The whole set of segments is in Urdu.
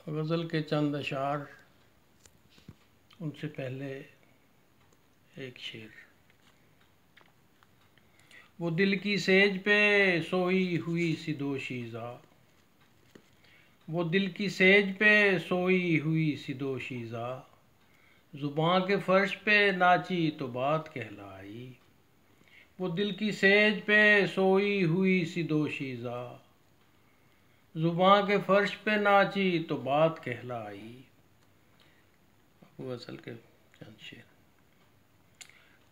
غزل کے چند اشعار، ان سے پہلے ایک شعر۔ وہ دل کی سیج پہ سوئی ہوئی سی دوشیزہ، وہ دل کی سیج پہ سوئی ہوئی سی دوشیزہ، زباں کے فرش پہ ناچی تو بات کہلائی۔ وہ دل کی سیج پہ سوئی ہوئی سی دوشیزہ، زباں کے فرش پہ ناچی تو بات کہلائی۔ غزل کے چند شعر۔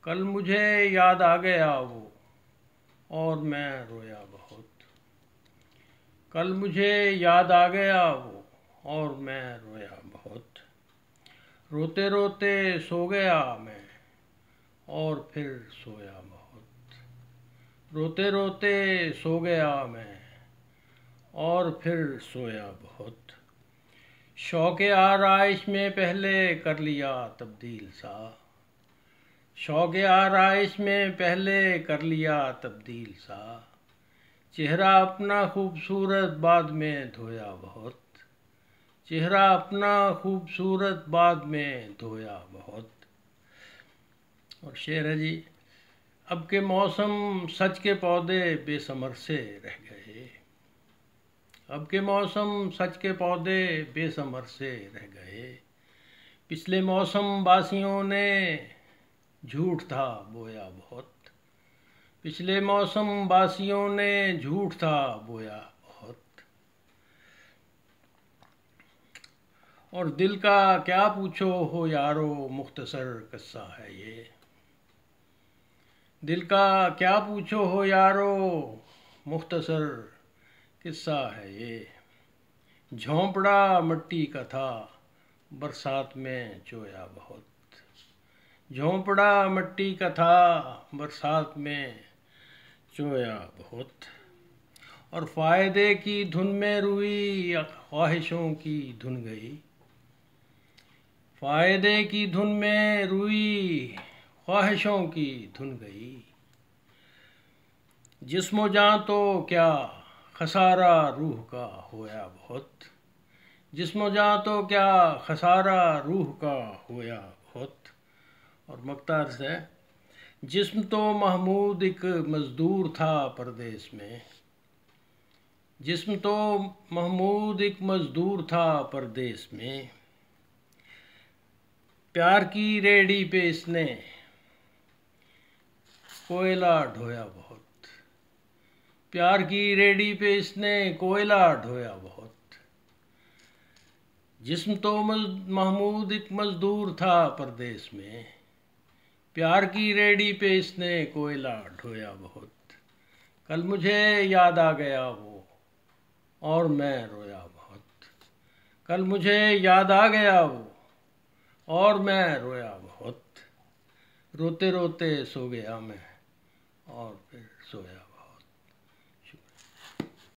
کل مجھے یاد آ گیا وہ اور میں رویا بہت، کل مجھے یاد آ گیا وہ اور میں رویا بہت، روتے روتے سو گیا میں اور پھر سویا بہت، روتے روتے سو گیا میں اور پھر سویا بہت، شوق آرائش میں پہلے کر لیا تبدیل سا، شوق آرائش میں پہلے کر لیا تبدیل سا، چہرہ اپنا خوبصورت بعد میں دھویا بہت، چہرہ اپنا خوبصورت بعد میں دھویا بہت۔ اور شعر ہے جی، اب کے موسم سچ کے پودے بے ثمر سے رہ گئے، اب کے موسم سچ کے پودے بے ثمر سے رہ گئے، پچھلے موسم باسیوں نے جھوٹ تھا بویا بہت، پچھلے موسم باسیوں نے جھوٹ تھا بویا بہت۔ اور دل کا کیا پوچھو ہو یارو مختصر قصہ ہے یہ، دل کا کیا پوچھو ہو یارو مختصر قصہ ہے یہ، جھونپڑا مٹی کا تھا برسات میں چویا بہت، جھونپڑا مٹی کا تھا برسات میں چویا بہت۔ اور فائدے کی دھن میں روئی خواہشوں کی دھن گئی، فائدے کی دھن میں روئی خواہشوں کی دھن گئی، جسم و جاں تو کیا خسارہ روح کا ہویا بہت، جسم و جاں تو کیا خسارہ روح کا ہویا بہت۔ اور مقطع عرض ہے، جسم تو محمود ایک مزدور تھا پردیس میں، جسم تو محمود ایک مزدور تھا پردیس میں، پیار کی ریڑھی پہ اس نے کوئلہ ڈھویا بہت، پیار کی ریڑھی پہ اس نے کوئلہ ڈھویا بہت، جسم تو محمود ایک مزدور تھا پردیس میں، پیار کی ریڑھی پہ اس نے کوئلہ ڈھویا بہت، کل مجھے یاد آ گیا وہ اور میں رویا بہت، کل مجھے یاد آ گیا وہ اور میں رویا بہت، روتے روتے سو گیا میں اور پھر سویا بہت۔